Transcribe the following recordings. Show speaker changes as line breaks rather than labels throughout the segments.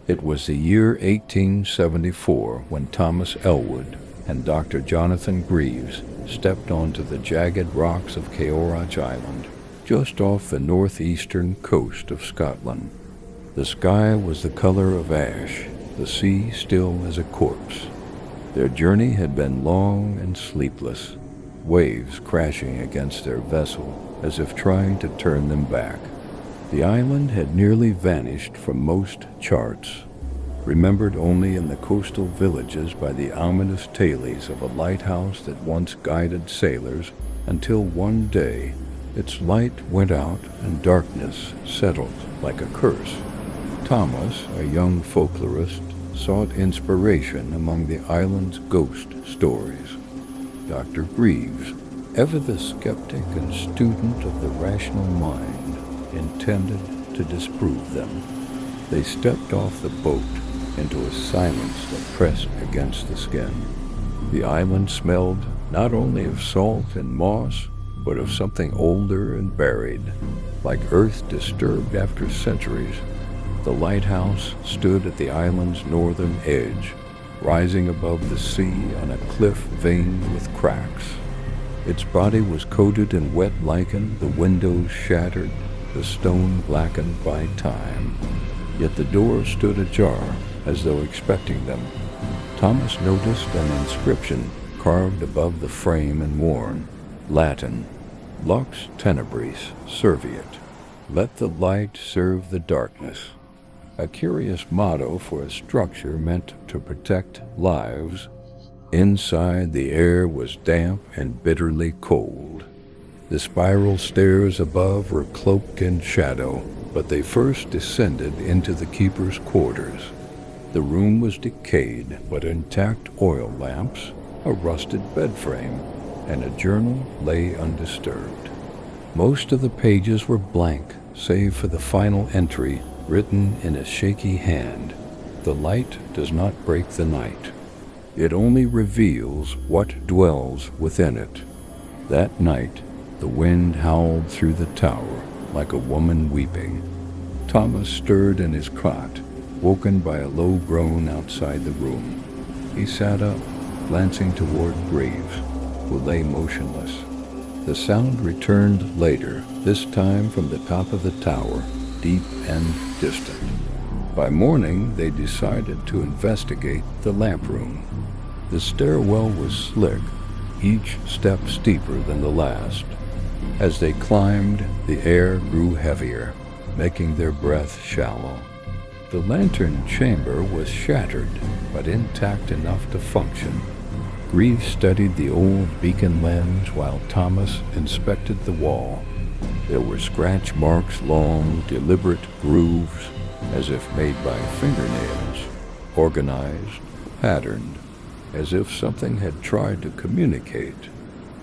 It was the year 1874 when Thomas Elwood and Dr. Jonathan Greaves stepped onto the jagged rocks of Caorach Island, just off the northeastern coast of Scotland. The sky was the color of ash, the sea still as a corpse. Their journey had been long and sleepless, waves crashing against their vessel as if trying to turn them back. The island had nearly vanished from most charts, remembered only in the coastal villages by the ominous tales of a lighthouse that once guided sailors until one day its light went out and darkness settled like a curse. Thomas, a young folklorist, sought inspiration among the island's ghost stories. Dr. Greaves, ever the skeptic and student of the rational mind, intended to disprove them. They stepped off the boat into a silence that pressed against the skin. The island smelled not only of salt and moss, but of something older and buried, like earth disturbed after centuries. The lighthouse stood at the island's northern edge, rising above the sea on a cliff veined with cracks. Its body was coated in wet lichen, the windows shattered, the stone blackened by time. Yet the door stood ajar, as though expecting them. Thomas noticed an inscription carved above the frame and worn, Latin, Lux tenebris serviet, let the light serve the darkness. A curious motto for a structure meant to protect lives. Inside, the air was damp and bitterly cold. The spiral stairs above were cloaked in shadow, but they first descended into the keeper's quarters. The room was decayed, but intact oil lamps, a rusted bed frame, and a journal lay undisturbed. Most of the pages were blank, save for the final entry, written in a shaky hand. The light does not break the night. It only reveals what dwells within it. That night, the wind howled through the tower like a woman weeping. Thomas stirred in his cot, woken by a low groan outside the room. He sat up, glancing toward Greaves, who lay motionless. The sound returned later, this time from the top of the tower, deep and distant. By morning, they decided to investigate the lamp room. The stairwell was slick, each step steeper than the last. As they climbed, the air grew heavier, making their breath shallow. The lantern chamber was shattered, but intact enough to function. Greaves studied the old beacon lens while Thomas inspected the wall. There were scratch marks, long, deliberate grooves, as if made by fingernails, organized, patterned, as if something had tried to communicate.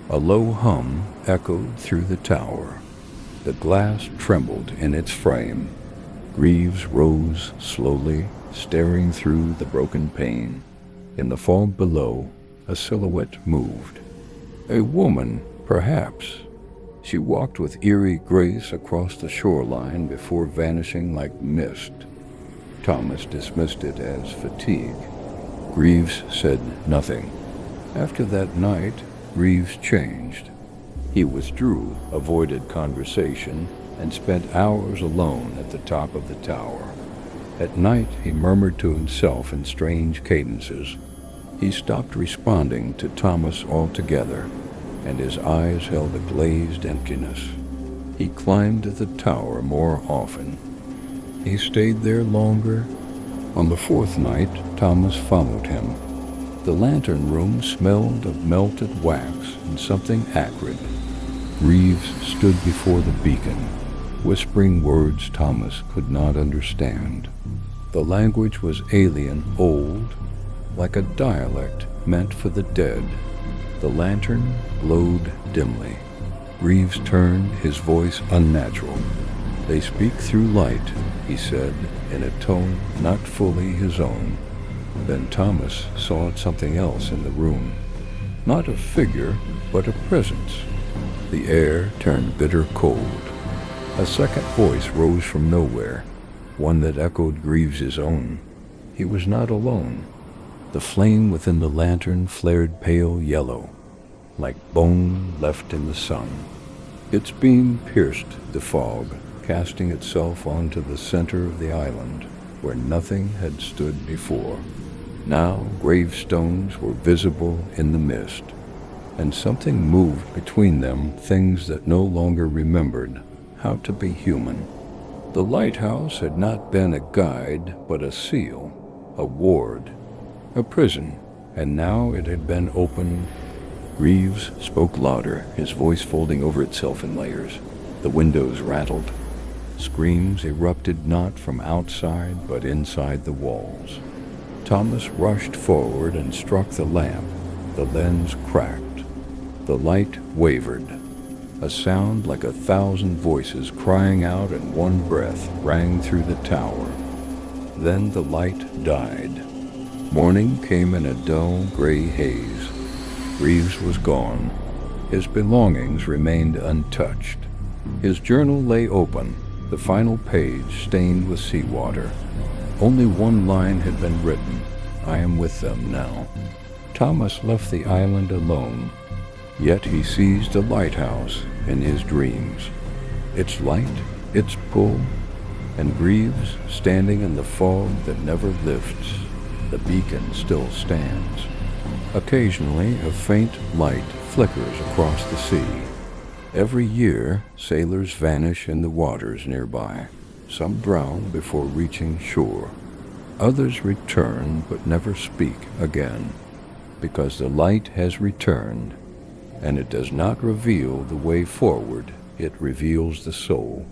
A low hum echoed through the tower. The glass trembled in its frame. Greaves rose slowly, staring through the broken pane. In the fog below, a silhouette moved. A woman, perhaps. She walked with eerie grace across the shoreline before vanishing like mist. Thomas dismissed it as fatigue. Greaves said nothing. After that night, Greaves changed. He withdrew, avoided conversation, and spent hours alone at the top of the tower. At night, he murmured to himself in strange cadences. He stopped responding to Thomas altogether, and his eyes held a glazed emptiness. He climbed the tower more often. He stayed there longer. On the fourth night, Thomas followed him. The lantern room smelled of melted wax and something acrid. Greaves stood before the beacon, whispering words Thomas could not understand. The language was alien, old, like a dialect meant for the dead. The lantern glowed dimly. Greaves turned, his voice unnatural. "They speak through light," he said, in a tone not fully his own. Then Thomas saw something else in the room. Not a figure, but a presence. The air turned bitter cold. A second voice rose from nowhere, one that echoed Greaves's own. he was not alone. The flame within the lantern flared pale yellow, like bone left in the sun. Its beam pierced the fog, casting itself onto the center of the island, where nothing had stood before. Now gravestones were visible in the mist, and something moved between them, things that no longer remembered how to be human. The lighthouse had not been a guide, but a seal, a ward, a prison, and now it had been opened. Greaves spoke louder, his voice folding over itself in layers. The windows rattled. Screams erupted not from outside, but inside the walls. Thomas rushed forward and struck the lamp. The lens cracked. The light wavered. A sound like 1,000 voices crying out in one breath rang through the tower. Then the light died. Morning came in a dull gray haze. Greaves was gone. His belongings remained untouched. His journal lay open, the final page stained with seawater. Only one line had been written: "I am with them now." Thomas left the island alone, yet he seized a lighthouse in his dreams. Its light, its pull, and Greaves standing in the fog that never lifts. The beacon still stands. Occasionally, a faint light flickers across the sea. Every year, sailors vanish in the waters nearby. Some drown before reaching shore. Others return but never speak again, because the light has returned, and it does not reveal the way forward, it reveals the soul.